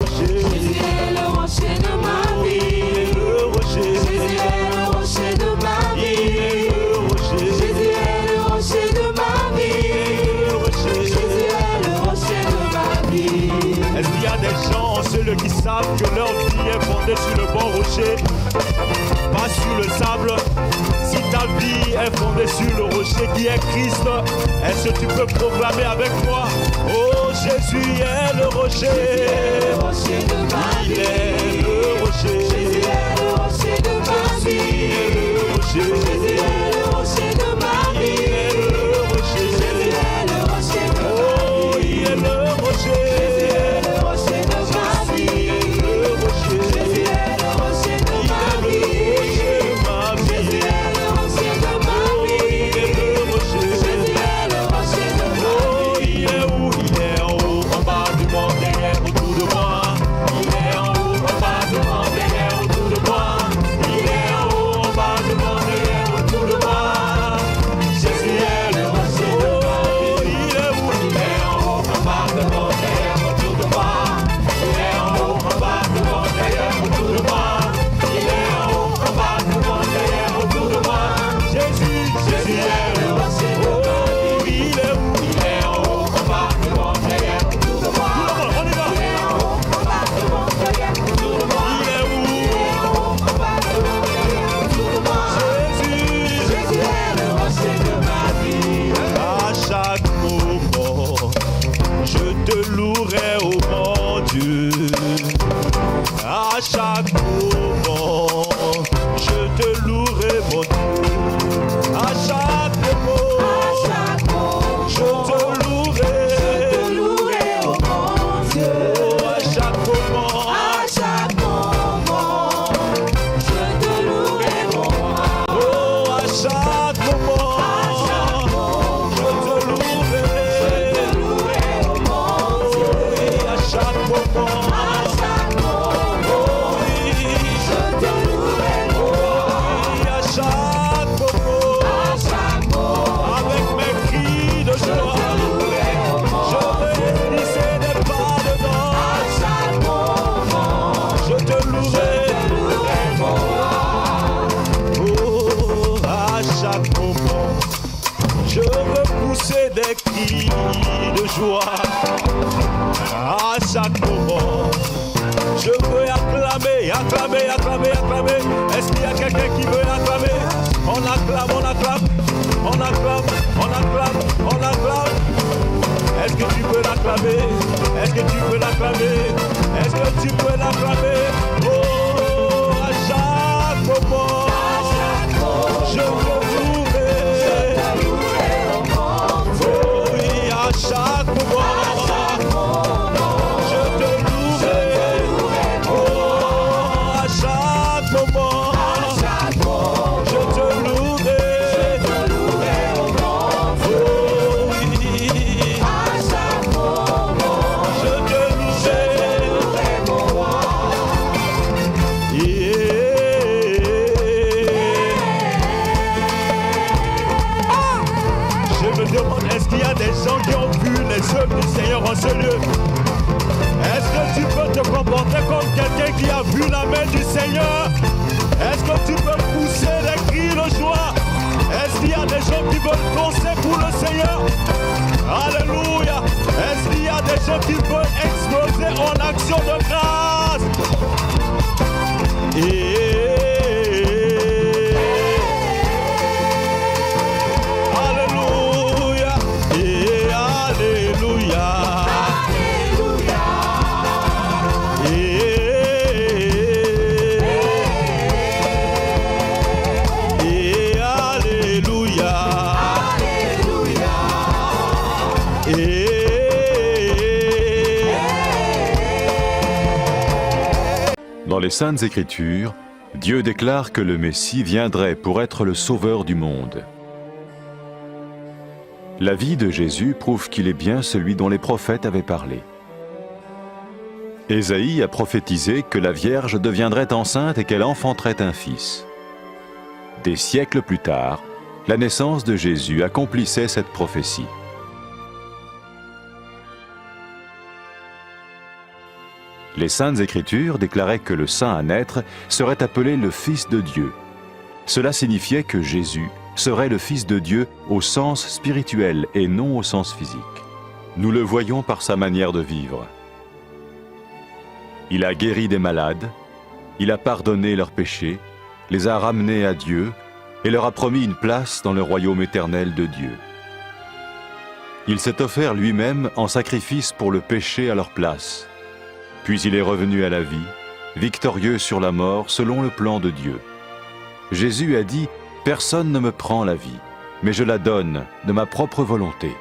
rocher. Jésus est le rocher de ma vie. Le rocher. Jésus est le rocher de ma vie. Le rocher. Jésus est le rocher de ma vie. Le rocher. Jésus est le rocher de ma vie. Est-ce qu'il y a des gens, ceux qui savent que leur vie est fondée sur le bon rocher, pas sur le sable? Si ta vie est fondée sur le rocher qui est Christ, est-ce que tu peux proclamer avec moi? Oh, Jésus est le rocher. Le rocher de ma Il vie. est le rocher. Jésus est le rocher de ma vie. Le rocher. Jésus est le rocher de ma Il vie. est le rocher. Jésus est le rocher de ma Oh, vie. il est le rocher. Jésus est le rocher de ma vie. Le rocher. Jésus est le rocher de ma vie. Jésus est le rocher de ma vie. Jésus est le rocher de ma vie. Il est où? Il est en haut, en bas du monde, derrière, autour de moi. Il est en haut, en bas du monde, derrière, autour de moi. Il est en haut, en bas du monde, derrière, autour de moi. Jésus est le rocher de ma vie. Il est où? Il est en haut, en bas du monde, derrière, autour de moi. Il est en haut, en bas du monde, derrière, autour de moi. Il est en haut, en bas du monde, derrière, autour de moi. Jésus, Jésus est le rocher de ma vie. Il est où? Il est en haut, en bas du monde, derrière, autour de moi. On y va. Il est en haut, en bas de mon derrière, autour de moi. Il est où? Il est en haut, en bas de mon derrière, autour de moi. Jésus. Jésus est le rocher de ma vie. À chaque moment, je te louerai, oh mon Dieu. À chaque moment, je te louerai, mon Dieu. À chaque moment, je te louerai. Je te louerai, oh mon Dieu. Oh, à chaque moment, À chaque moment, je te louerai, mon roi. oh, à chaque moment, je te louerai. Je te louerai, oh mon Dieu. Et à chaque moment, À chaque moment, je te louerai, mon roi. et à chaque moment, À chaque moment, avec mes cris de je joie, te louerai, oh je mon vais Dieu. glisser des pas dedans. À chaque moment, Je te louerai, je te louerai, mon roi. oh, à chaque moment, je veux pousser des cris de joie. À chaque moment, je veux acclamer, acclamer, acclamer, acclamer. Est-ce qu'il y a quelqu'un qui veut acclamer? On acclame, on acclame, on acclame, on acclame, on acclame. Est-ce que tu peux l'acclamer? Est-ce que tu peux l'acclamer? Est-ce que tu peux l'acclamer? Oh, à chaque moment, je te louerai. Oh oui, à chaque moment, je te louerai. Oh, à chaque moment, je te louerai. Oh oui, je te louerai. Je me demande, est-ce qu'il y a des gens qui ont vu les œuvres du Seigneur en ce lieu? Est-ce que tu peux te comporter comme quelqu'un qui a vu la main du Seigneur? Est-ce que tu peux pousser des cris de joie? Est-ce qu'il y a des gens qui veulent danser pour le Seigneur? Alléluia! Est-ce qu'il y a des gens qui veulent exploser en action de grâce? Alléluia! Et Alléluia! Et Alléluia! Dans les Saintes Écritures, Dieu déclare que le Messie viendrait pour être le sauveur du monde. La vie de Jésus prouve qu'il est bien celui dont les prophètes avaient parlé. Ésaïe a prophétisé que la Vierge deviendrait enceinte et qu'elle enfanterait un fils. Des siècles plus tard, la naissance de Jésus accomplissait cette prophétie. Les Saintes Écritures déclaraient que le saint à naître serait appelé le Fils de Dieu. Cela signifiait que Jésus serait le Fils de Dieu au sens spirituel et non au sens physique. Nous le voyons par sa manière de vivre. Il a guéri des malades, il a pardonné leurs péchés, les a ramenés à Dieu et leur a promis une place dans le royaume éternel de Dieu. Il s'est offert lui-même en sacrifice pour le péché à leur place. Puis il est revenu à la vie, victorieux sur la mort selon le plan de Dieu. Jésus a dit « Personne ne me prend la vie, mais je la donne de ma propre volonté ».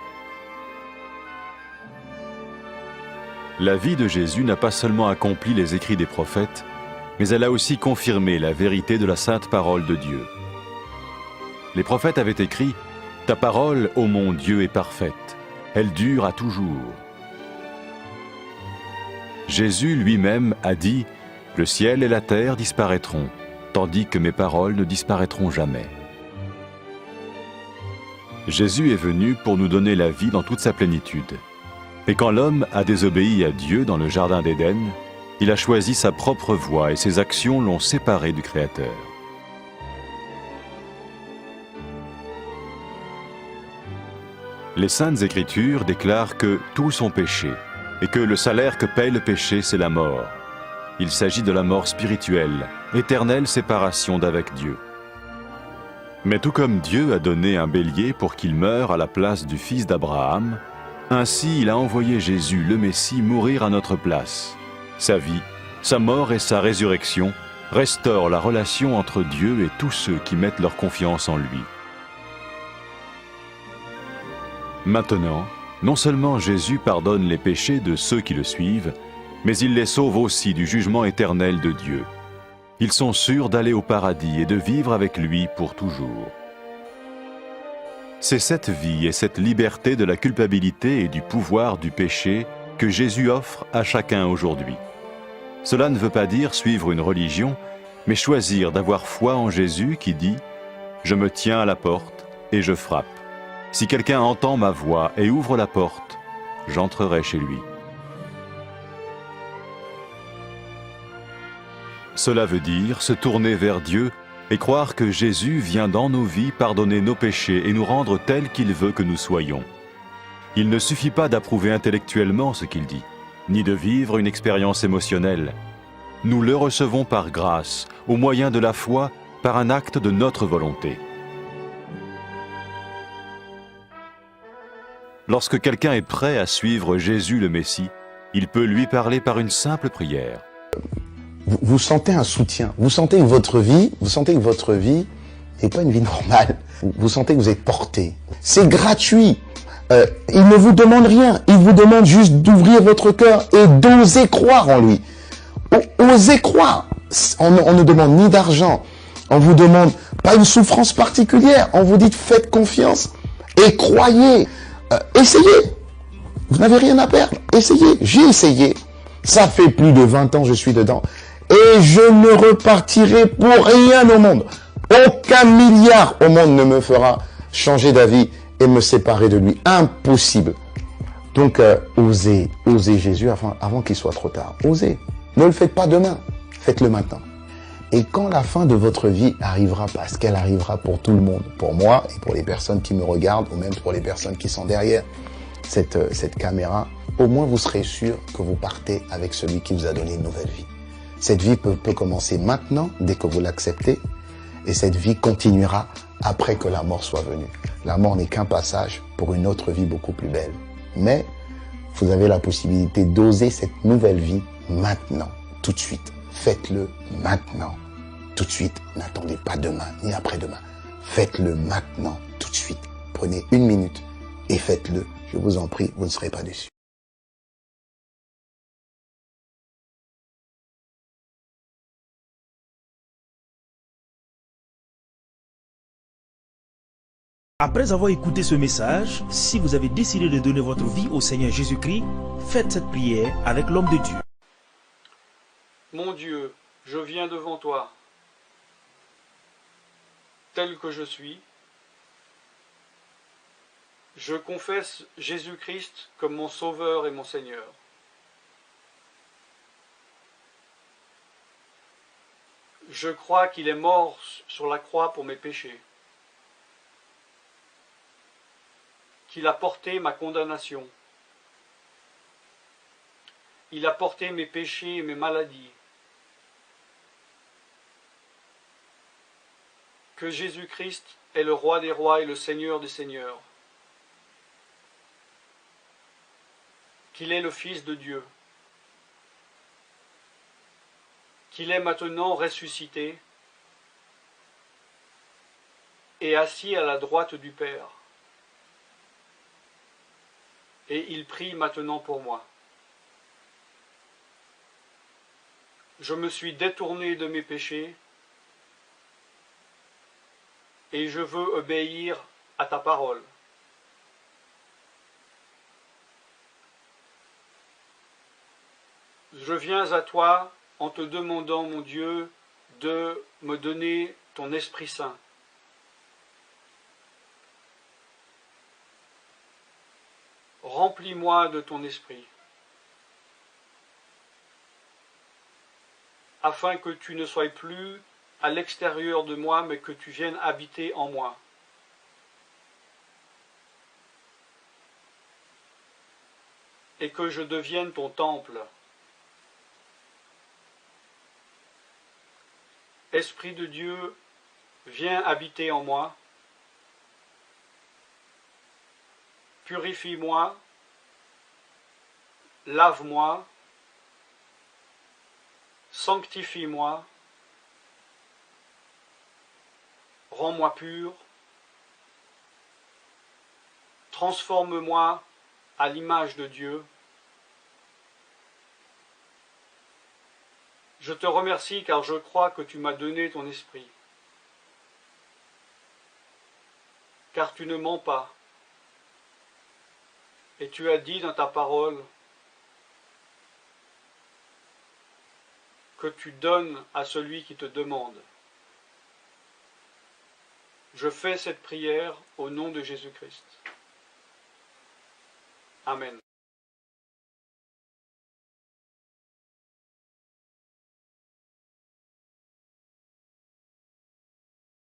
La vie de Jésus n'a pas seulement accompli les écrits des prophètes, mais elle a aussi confirmé la vérité de la sainte parole de Dieu. Les prophètes avaient écrit « Ta parole, ô mon Dieu, est parfaite, elle dure à toujours ». Jésus lui-même a dit « Le ciel et la terre disparaîtront, tandis que mes paroles ne disparaîtront jamais ». Jésus est venu pour nous donner la vie dans toute sa plénitude. Et quand l'homme a désobéi à Dieu dans le jardin d'Éden, il a choisi sa propre voie et ses actions l'ont séparé du Créateur. Les Saintes Écritures déclarent que tous sont péchés et que le salaire que paye le péché, c'est la mort. Il s'agit de la mort spirituelle, éternelle séparation d'avec Dieu. Mais tout comme Dieu a donné un bélier pour qu'il meure à la place du fils d'Abraham, ainsi il a envoyé Jésus, le Messie, mourir à notre place. Sa vie, sa mort et sa résurrection restaurent la relation entre Dieu et tous ceux qui mettent leur confiance en lui. Maintenant, non seulement Jésus pardonne les péchés de ceux qui le suivent, mais il les sauve aussi du jugement éternel de Dieu. Ils sont sûrs d'aller au paradis et de vivre avec lui pour toujours. C'est cette vie et cette liberté de la culpabilité et du pouvoir du péché que Jésus offre à chacun aujourd'hui. Cela ne veut pas dire suivre une religion, mais choisir d'avoir foi en Jésus qui dit « Je me tiens à la porte et je frappe. Si quelqu'un entend ma voix et ouvre la porte, j'entrerai chez lui. » Cela veut dire se tourner vers Dieu et croire que Jésus vient dans nos vies pardonner nos péchés et nous rendre tels qu'il veut que nous soyons. Il ne suffit pas d'approuver intellectuellement ce qu'il dit, ni de vivre une expérience émotionnelle. Nous le recevons par grâce, au moyen de la foi, par un acte de notre volonté. Lorsque quelqu'un est prêt à suivre Jésus le Messie, il peut lui parler par une simple prière. Vous sentez un soutien, vous sentez que votre vie n'est pas une vie normale. Vous sentez que vous êtes porté. C'est gratuit. Il ne vous demande rien. Il vous demande juste d'ouvrir votre cœur et d'oser croire en lui. Osez croire. On ne demande ni d'argent. On vous demande pas une souffrance particulière. On vous dit faites confiance et croyez. Essayez. Vous n'avez rien à perdre. Essayez. J'ai essayé. Ça fait plus de 20 ans que je suis dedans. Et je ne repartirai pour rien au monde. Aucun milliard au monde ne me fera changer d'avis et me séparer de lui. Impossible. Donc, osez Jésus avant qu'il soit trop tard. Osez. Ne le faites pas demain. Faites-le maintenant. Et quand la fin de votre vie arrivera, parce qu'elle arrivera pour tout le monde, pour moi et pour les personnes qui me regardent, ou même pour les personnes qui sont derrière cette caméra, au moins vous serez sûr que vous partez avec celui qui vous a donné une nouvelle vie. Cette vie peut commencer maintenant, dès que vous l'acceptez, et cette vie continuera après que la mort soit venue. La mort n'est qu'un passage pour une autre vie beaucoup plus belle. Mais vous avez la possibilité d'oser cette nouvelle vie maintenant, tout de suite. Faites-le maintenant, tout de suite. N'attendez pas demain, ni après-demain. Faites-le maintenant, tout de suite. Prenez 1 minute et faites-le. Je vous en prie, vous ne serez pas déçus. Après avoir écouté ce message, si vous avez décidé de donner votre vie au Seigneur Jésus-Christ, faites cette prière avec l'homme de Dieu. Mon Dieu, je viens devant toi, tel que je suis. Je confesse Jésus-Christ comme mon Sauveur et mon Seigneur. Je crois qu'il est mort sur la croix pour mes péchés, qu'il a porté ma condamnation, il a porté mes péchés et mes maladies, que Jésus-Christ est le roi des rois et le Seigneur des seigneurs, qu'il est le Fils de Dieu, qu'il est maintenant ressuscité et assis à la droite du Père. Et il prie maintenant pour moi. Je me suis détourné de mes péchés et je veux obéir à ta parole. Je viens à toi en te demandant, mon Dieu, de me donner ton Esprit Saint. Remplis-moi de ton esprit, afin que tu ne sois plus à l'extérieur de moi, mais que tu viennes habiter en moi. Et que je devienne ton temple. Esprit de Dieu, viens habiter en moi. Purifie-moi, lave-moi, sanctifie-moi, rends-moi pur, transforme-moi à l'image de Dieu. Je te remercie car je crois que tu m'as donné ton esprit, car tu ne mens pas. Et tu as dit dans ta parole que tu donnes à celui qui te demande. Je fais cette prière au nom de Jésus-Christ. Amen.